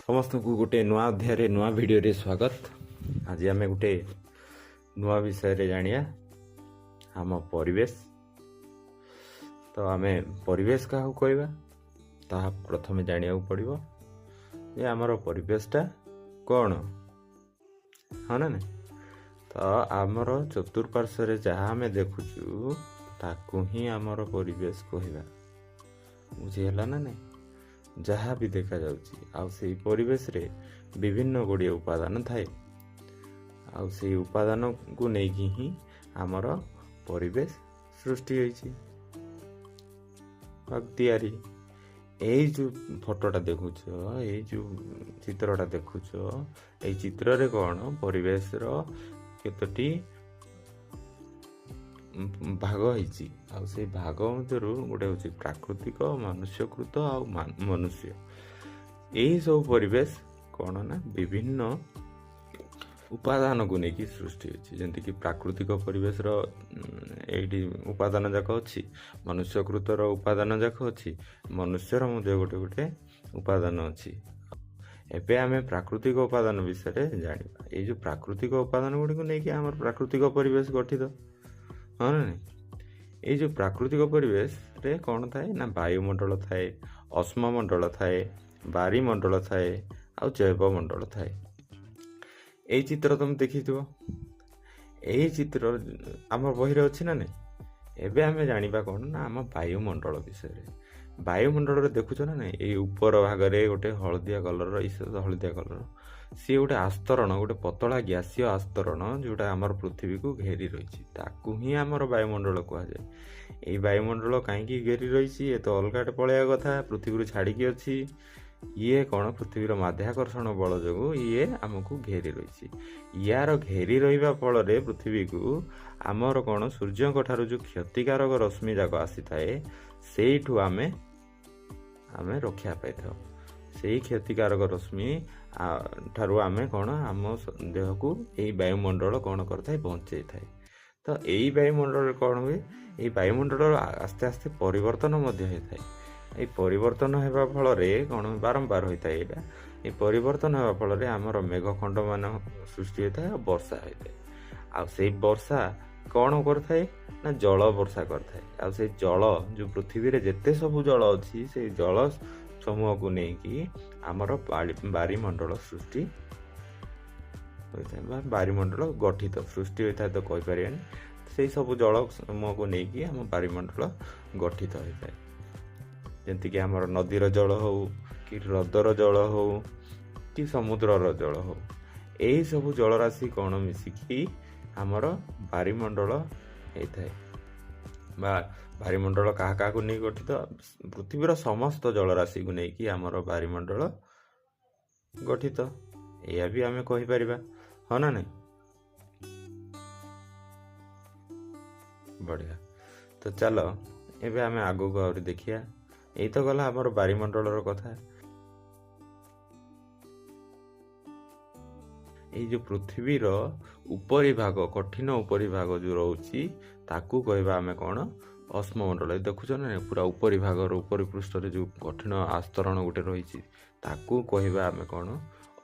समस्त को गोटे नुआ अध्याय नुआ भिडियो स्वागत। आज आम गोटे नुआ विषय जानिया आम परिवेश। तो आम परिवेश क्या कहवा ता प्रथम जानिया पड़ो जे आमर परिवेशटा कौन हाँ ना। तो आमर चतुर्पार्श्व जहाँ आम देखुचु ताकू ही आमर परिवेश कहवा बुझीगला ना नहीं। जहाँ भी देखा जाउची आउ से परिवेश रे विभिन्न गुड़िए उपादान थाए आउ से उपादान को लेकिन ही आमर परिवेश सृष्टि होइछि। तैयारी यही जो फोटोटा देखुच ये जो चित्रटा देखुच ये चित्र रे कौन परिवेश रो केतोटी भाग होइछि आउ से भाग मध्यरु गोटे होछि प्राकृतिक मनुष्यकृत आउ मनुष्य। यही सब परिवेश कौन ना विभिन्न उपादान को लेकिन सृष्टि होछि। जेंति कि प्राकृतिक परिवेश रो एडी उपादान जाक अछि, मनुष्यकृत रो उपादान जाक अछि, मनुष्य रो मध्ये गोटे गोटे उपादान अछि। एबे आमे प्राकृतिक उपादान विषय रे जानिबा। ए जो प्राकृतिक उपादान गुडी को लेकिन हमर प्राकृतिक परिवेश गठित हाँ ना। ये जो प्राकृतिक परिवेश रे कौन थाए ना वायुमंडल थाए, अश्ममंडल थाए, बारीमंडल थाए आ जैवमंडल थाए। यही चित्र तुम देखी यही चित्र आम बही अच्छी ना नहीं। एबे आमे जानिबा कौन ना आम वायुमंडल विषय। वायुमंडल देखुच ना नहीं ये ऊपर भाग रे गोटे हलदिया कलर हलदिया कलर सी गोटे आस्तरण गोटे पतला गैसीय आस्तरण जोटा आमर पृथ्वी को घेरी रही ताकू ही आमर वायुमंडल कह जाए। ये वायुमंडल कहीं घेरी रही ये तो अलगाटे पलैया कथा पृथ्वी छाड़िकी अच्छी ये कौन पृथ्वीर माध्याकर्षण बल जो ये आमको घेरी रही। यार घेरी रहा फल पृथ्वी को आमर कौन सूर्य ठार जो क्षतिकारक रश्मि जाक आसी थाए से आमे रक्षा पाई था। से क्षतिकारक रश्मि ठारू आमे कौन आम देह को यही वायुमंडल कौन करता बंचे थाए। तो यही वायुमंडल कौन हुए ये वायुमंडल आस्ते आस्ते परिवर्तन होता है। ये परिवर्तन होगा फल कौन बारंबार होता है। ये परिवर्तन होगा फल आमर मेघखंड मान सृष्टि होता है वर्षा होता है। आ से वर्षा कौन करए ना जल वर्षा करए। से जल जो पृथ्वी रे जेते सब जल अच्छी से जल समूह को लेकिन आमर बारीमंडल सृष्टि होता है। बारीमंडल गठित सृष्टि होता है तो कहीपर से सब जल समूह को लेकिन आम बारीमंडल गठित होता है। जमीक आमर नदीर जल हो कि हृदर जल हो कि समुद्रर जल हो यही सब जलराशि कौन मिसिकी आमर बारीमंडल होता है। बारीमंडल क्या को नहीं गठित पृथ्वीर समस्त जलराशि को लेकिन आमर बारीमंडल गठित यह भी आम कहीपर हाँ ना नहीं। बढ़िया तो चलो एबे आम आगो को आउरी देखिया। यही तो गला आमर बारीमंडल कथा। ये जो पृथ्वीर उपरी भाग कठिन उपरी भाग जो रोची ताकू कहवा आमे कौन अश्ममंडल। देखुच ना पूरा उपरी भाग उपरी पृष्ठ जो कठिन आस्तरण गोटे रही ताकू कहवा आमे कौन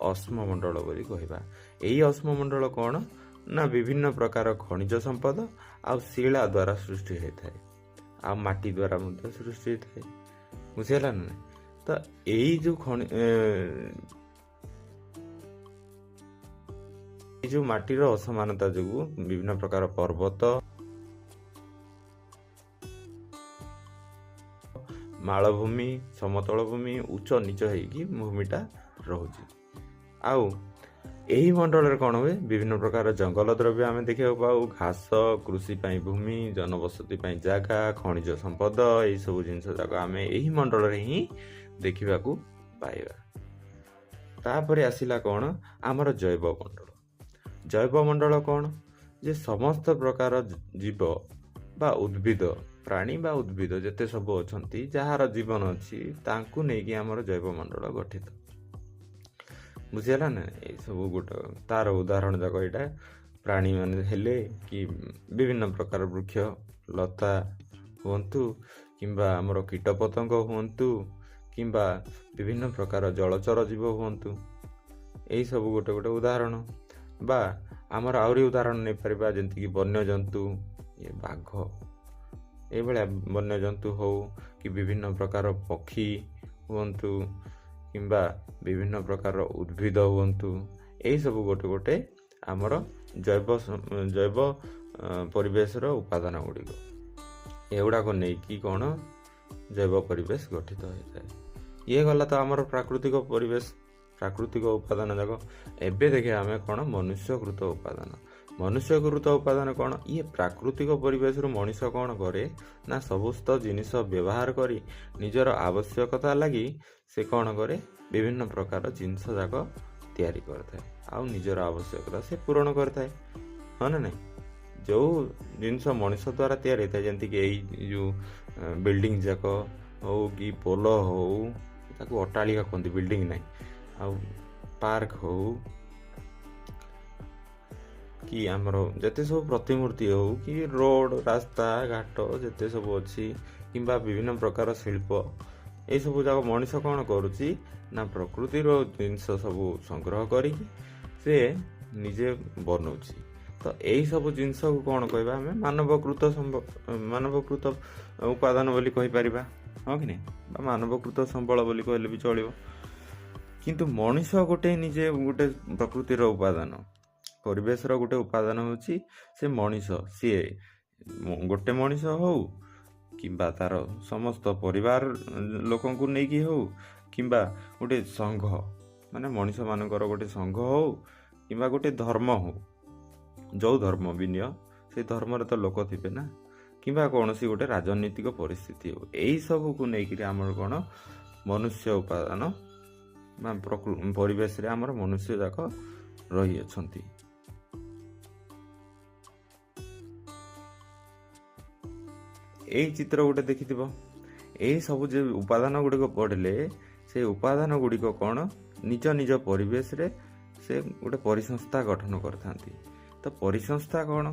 अश्ममंडल बोली कहवा। यही अश्ममंडल कौन ना विभिन्न प्रकार खनिज संपद आ शिला द्वारा सृष्टि होता है आ माटी द्वारा सृष्टि होता है बुझेगा ना। तो यही जो जो माटीर असमानता जो विभिन्न प्रकार पर्वत मालभूमि समतल भूमि उच्च नीच होगी भूमिटा रोचे। आउ यही मंडल कौन हुए विभिन्न प्रकार जंगल द्रव्य आम देखा पाऊ घास कृषि भूमि जनबसति जगह खनिज संपद यही सब जिन जाक आम यही मंडल ही देखा पाइबा। तापर आसला कौन आमर जैवमंडल। जैवमंडल कौन जे समस्त प्रकार जीव बा उद्भिद प्राणी बा उद्भिद जेते सब अच्छी जार जीवन अच्छी तांकु नहीं आमर जैवमंडल गठित बुझेगा ना। ये सब गोटे तार उदाहरण जाक यहाँ प्राणी मान हेले कि विभिन्न प्रकार वृक्ष लता हुंतु कि आमर कीटपतंग हुंतु କିମ୍ବା ବିଭିନ୍ନ ପ୍ରକାର ଜଳଚର ଜୀବ ହୁଅନ୍ତୁ, ଏଇସବୁ ଗୋଟେ ଗୋଟେ ଉଦାହରଣ। ବା ଆମର ଆହୁରି ଉଦାହରଣ ନେଇପାରିବା, ଯେମିତିକି ବନ୍ୟଜନ୍ତୁ, ବାଘ, ଏଇଭଳିଆ ବନ୍ୟଜନ୍ତୁ ହଉ କି ବିଭିନ୍ନ ପ୍ରକାର ପକ୍ଷୀ ହୁଅନ୍ତୁ କିମ୍ବା ବିଭିନ୍ନ ପ୍ରକାର ଉଦ୍ଭିଦ ହୁଅନ୍ତୁ, ଏଇସବୁ ଗୋଟେ ଗୋଟେ ଆମର ଜୈବ ପରିବେଶର ଉପାଦାନ ଗୁଡ଼ିକ। ଏଗୁଡ଼ାକ ନେଇକି କ'ଣ ଜୈବ ପରିବେଶ ଗଠିତ ହୋଇଥାଏ। ଇଏ ଗଲା ତ ଆମର ପ୍ରାକୃତିକ ପରିବେଶ, ପ୍ରାକୃତିକ ଉପାଦାନ ଯାକ। ଏବେ ଦେଖିବା ଆମେ କ'ଣ ମନୁଷ୍ୟକୃତ ଉପାଦାନ। ମନୁଷ୍ୟକୃତ ଉପାଦାନ କ'ଣ? ଇଏ ପ୍ରାକୃତିକ ପରିବେଶରୁ ମଣିଷ କ'ଣ କରେ ନା ସମସ୍ତ ଜିନିଷ ବ୍ୟବହାର କରି ନିଜର ଆବଶ୍ୟକତା ଲାଗି ସେ କ'ଣ କରେ, ବିଭିନ୍ନ ପ୍ରକାର ଜିନିଷ ଯାକ ତିଆରି କରିଥାଏ ଆଉ ନିଜର ଆବଶ୍ୟକତା ସେ ପୂରଣ କରିଥାଏ, ହଁ ନା ନାହିଁ? ଯେଉଁ ଜିନିଷ ମଣିଷ ଦ୍ୱାରା ତିଆରି ହେଇଥାଏ, ଯେମିତିକି ଏଇ ଯେଉଁ ବିଲ୍ଡିଂ ଯାକ ହଉ କି ପୋଲ ହଉ, ତାକୁ ଅଟ୍ଟାଳିକା କୁହନ୍ତି, ବିଲ୍ଡିଂ ନାହିଁ, ଆଉ ପାର୍କ ହଉ କି ଆମର ଯେତେ ସବୁ ପ୍ରତିମୂର୍ତ୍ତି ହଉ କି ରୋଡ଼, ରାସ୍ତା ଘାଟ ଯେତେ ସବୁ ଅଛି କିମ୍ବା ବିଭିନ୍ନ ପ୍ରକାର ଶିଳ୍ପ, ଏଇସବୁ ଯାକ ମଣିଷ କ'ଣ କରୁଛି ନା ପ୍ରକୃତିର ଜିନିଷ ସବୁ ସଂଗ୍ରହ କରିକି ସେ ନିଜେ ବନଉଛି। ତ ଏଇସବୁ ଜିନିଷକୁ କ'ଣ କହିବା ଆମେ ମାନବକୃତ ଉପାଦାନ ବୋଲି କହିପାରିବା, ହଁ କି ନାହିଁ? ବା ମାନବକୃତ ସମ୍ବଳ ବୋଲି କହିଲେ ବି ଚଳିବ। କିନ୍ତୁ ମଣିଷ ଗୋଟେ ନିଜେ ଗୋଟେ ପ୍ରକୃତିର ଉପାଦାନ, ପରିବେଶର ଗୋଟେ ଉପାଦାନ ହେଉଛି ସେ ମଣିଷ। ସିଏ ଗୋଟେ ମଣିଷ ହଉ କିମ୍ବା ତାର ସମସ୍ତ ପରିବାର ଲୋକଙ୍କୁ ନେଇକି ହଉ କିମ୍ବା ଗୋଟେ ସଂଘ, ମାନେ ମଣିଷମାନଙ୍କର ଗୋଟେ ସଂଘ ହଉ କିମ୍ବା ଗୋଟେ ଧର୍ମ ହଉ, ଯେଉଁ ଧର୍ମ ବି ନିଅ, ସେଇ ଧର୍ମରେ ତ ଲୋକ ଥିବେ ନା, କିମ୍ବା କୌଣସି ଗୋଟେ ରାଜନୈତିକ ପରିସ୍ଥିତି ହଉ, ଏଇସବୁକୁ ନେଇକିରି ଆମର କ'ଣ ମନୁଷ୍ୟ ଉପାଦାନ ବା ପରିବେଶରେ ଆମର ମନୁଷ୍ୟ ଯାକ ରହିଅଛନ୍ତି। ଏଇ ଚିତ୍ର ଗୋଟେ ଦେଖିଥିବ, ଏଇ ସବୁ ଯେ ଉପାଦାନ ଗୁଡ଼ିକ ପଢ଼ିଲେ ସେ ଉପାଦାନ ଗୁଡ଼ିକ କ'ଣ ନିଜ ନିଜ ପରିବେଶରେ ସେ ଗୋଟେ ପରିସଂସ୍ଥା ଗଠନ କରିଥାନ୍ତି। ତ ପରିସଂସ୍ଥା କ'ଣ?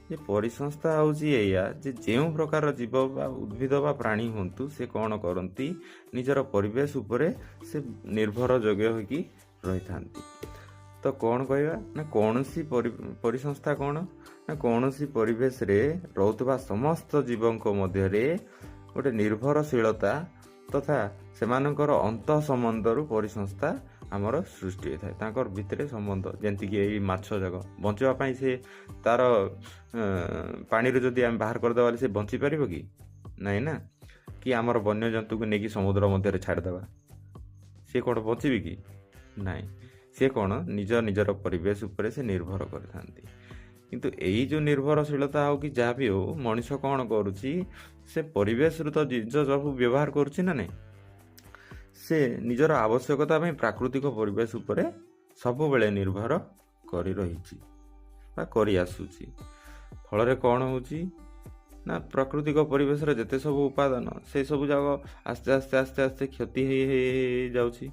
ଯେ ପରିସଂସ୍ଥା ହେଉଛି ଏଇଆ ଯେ ଯେଉଁ ପ୍ରକାର ଜୀବ ବା ଉଦ୍ଭିଦ ବା ପ୍ରାଣୀ ହୁଅନ୍ତୁ, ସେ କ'ଣ କରନ୍ତି, ନିଜର ପରିବେଶ ଉପରେ ସେ ନିର୍ଭରଯୋଗ୍ୟ ହୋଇକି ରହିଥାନ୍ତି। ତ କ'ଣ କହିବା ନା କୌଣସି ପରିସଂସ୍ଥା କ'ଣ ନା କୌଣସି ପରିବେଶରେ ରହୁଥିବା ସମସ୍ତ ଜୀବଙ୍କ ମଧ୍ୟରେ ଗୋଟେ ନିର୍ଭରଶୀଳତା ତଥା ସେମାନଙ୍କର ଅନ୍ତଃ ସମ୍ବନ୍ଧରୁ ପରିସଂସ୍ଥା ଆମର ସୃଷ୍ଟି ହୋଇଥାଏ। ତାଙ୍କର ଭିତରେ ସମ୍ବନ୍ଧ, ଯେମିତିକି ଏଇ ମାଛ ଯାକ ବଞ୍ଚିବା ପାଇଁ ସେ ତାର ପାଣିରୁ ଯଦି ଆମେ ବାହାର କରିଦେବା ସେ ବଞ୍ଚିପାରିବ କି? ନାହିଁ ନା। କି ଆମର ବନ୍ୟଜନ୍ତୁକୁ ନେଇକି ସମୁଦ୍ର ମଧ୍ୟରେ ଛାଡ଼ିଦେବା, ସେ କ'ଣ ବଞ୍ଚିବେ କି? ନାହିଁ। ସେ କ'ଣ ନିଜର ପରିବେଶ ଉପରେ ସେ ନିର୍ଭର କରିଥାନ୍ତି। କିନ୍ତୁ ଏଇ ଯେଉଁ ନିର୍ଭରଶୀଳତା ହେଉ କି ଯାହା ବି ହେଉ, ମଣିଷ କ'ଣ କରୁଛି, ସେ ପରିବେଶରୁ ତ ଜିନିଷ ସବୁ ବ୍ୟବହାର କରୁଛି ନା ନାହିଁ। ସେ ନିଜର ଆବଶ୍ୟକତା ପାଇଁ ପ୍ରାକୃତିକ ପରିବେଶ ଉପରେ ସବୁବେଳେ ନିର୍ଭର କରି ରହିଛି ବା କରି ଆସୁଛି। ଫଳରେ କ'ଣ ହେଉଛି ନା ପ୍ରାକୃତିକ ପରିବେଶର ଯେତେ ସବୁ ଉପାଦାନ, ସେସବୁ ଯାକ ଆସ୍ତେ ଆସ୍ତେ କ୍ଷତି ହେଇଯାଉଛି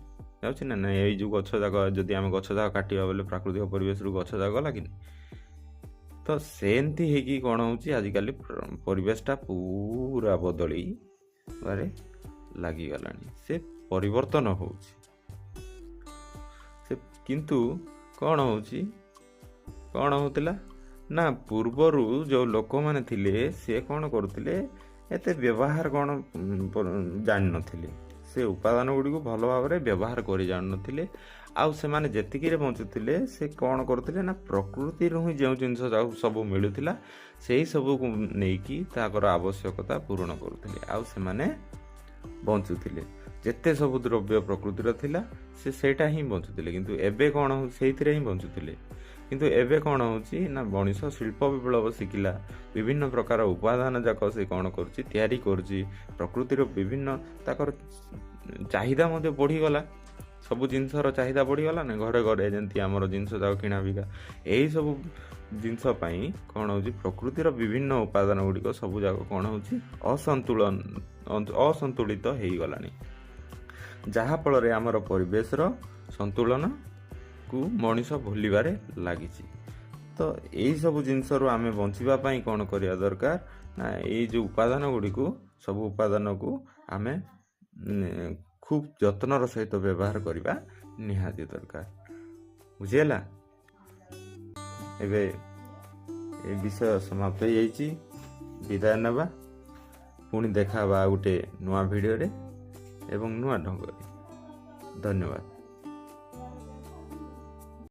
ନା ନାହିଁ। ଏଇ ଯେଉଁ ଗଛ ଯାକ, ଯଦି ଆମେ ଗଛ ଯାକ କାଟିବା ବୋଲେ ପ୍ରାକୃତିକ ପରିବେଶରୁ ଗଛ ଯାକ ଲାଗିନି। ତ ସେମିତି ହେଇକି କ'ଣ ହେଉଛି, ଆଜିକାଲି ପରିବେଶଟା ପୁରା ବଦଳିବାରେ ଲାଗିଗଲାଣି, ସେ ପରିବର୍ତ୍ତନ ହେଉଛି। କିନ୍ତୁ କ'ଣ ହେଉଥିଲା ନା ପୂର୍ବରୁ ଯେଉଁ ଲୋକମାନେ ଥିଲେ ସେ କ'ଣ କରୁଥିଲେ, ଏତେ ବ୍ୟବହାର କ'ଣ ଜାଣିନଥିଲେ, ସେ ଉପାଦାନ ଗୁଡ଼ିକୁ ଭଲ ଭାବରେ ବ୍ୟବହାର କରି ଜାଣୁନଥିଲେ। ଆଉ ସେମାନେ ଯେତିକିରେ ବଞ୍ଚୁଥିଲେ ସେ କ'ଣ କରୁଥିଲେ ନା ପ୍ରକୃତିରୁ ହିଁ ଯେଉଁ ଜିନିଷ ସବୁ ମିଳୁଥିଲା ସେଇ ସବୁକୁ ନେଇକି ତାଙ୍କର ଆବଶ୍ୟକତା ପୂରଣ କରୁଥିଲେ ଆଉ ସେମାନେ ବଞ୍ଚୁଥିଲେ। ଯେତେ ସବୁ ଦ୍ରବ୍ୟ ପ୍ରକୃତିର ଥିଲା ସେ ସେଇଟା ହିଁ ବଞ୍ଚୁଥିଲେ। କିନ୍ତୁ ଏବେ କ'ଣ ସେଇଥିରେ ହିଁ ବଞ୍ଚୁଥିଲେ। କିନ୍ତୁ ଏବେ କ'ଣ ହେଉଛି ନା ମଣିଷ ଶିଳ୍ପ ବିପ୍ଳବ ଶିଖିଲା, ବିଭିନ୍ନ ପ୍ରକାର ଉପାଦାନ ଯାକ ସେ କ'ଣ କରୁଛି, ତିଆରି କରୁଛି। ପ୍ରକୃତିର ବିଭିନ୍ନ ତାଙ୍କର ଚାହିଦା ମଧ୍ୟ ବଢ଼ିଗଲା, ସବୁ ଜିନିଷର ଚାହିଦା ବଢ଼ିଗଲା ନା, ଘରେ ଘରେ ଯେମିତି ଆମର ଜିନିଷ ଯାକ କିଣା ବିକା, ଏହିସବୁ ଜିନିଷ ପାଇଁ କ'ଣ ହେଉଛି, ପ୍ରକୃତିର ବିଭିନ୍ନ ଉପାଦାନ ଗୁଡ଼ିକ ସବୁ ଯାକ କ'ଣ ହେଉଛି ଅସନ୍ତୁଳିତ ହେଇଗଲାଣି, ଯାହାଫଳରେ ଆମର ପରିବେଶର ସନ୍ତୁଳନକୁ ମଣିଷ ଭୁଲିବାରେ ଲାଗିଛି। ତ ଏଇସବୁ ଜିନିଷରୁ ଆମେ ବଞ୍ଚିବା ପାଇଁ କ'ଣ କରିବା ଦରକାର ନା ଏଇ ଯେଉଁ ଉପାଦାନ ଗୁଡ଼ିକୁ, ସବୁ ଉପାଦାନକୁ ଆମେ ଖୁବ୍ ଯତ୍ନର ସହିତ ବ୍ୟବହାର କରିବା ନିହାତି ଦରକାର। ବୁଝିହେଲା? ଏବେ ଏ ବିଷୟ ସମାପ୍ତ ହେଇଯାଇଛି। ବିଦାୟ ନେବା। ପୁଣି ଦେଖା ହେବା ଆଉ ଗୋଟେ ନୂଆ ଭିଡ଼ିଓରେ ଏବଂ ନୂଆ ଢଙ୍ଗରେ। ଧନ୍ୟବାଦ।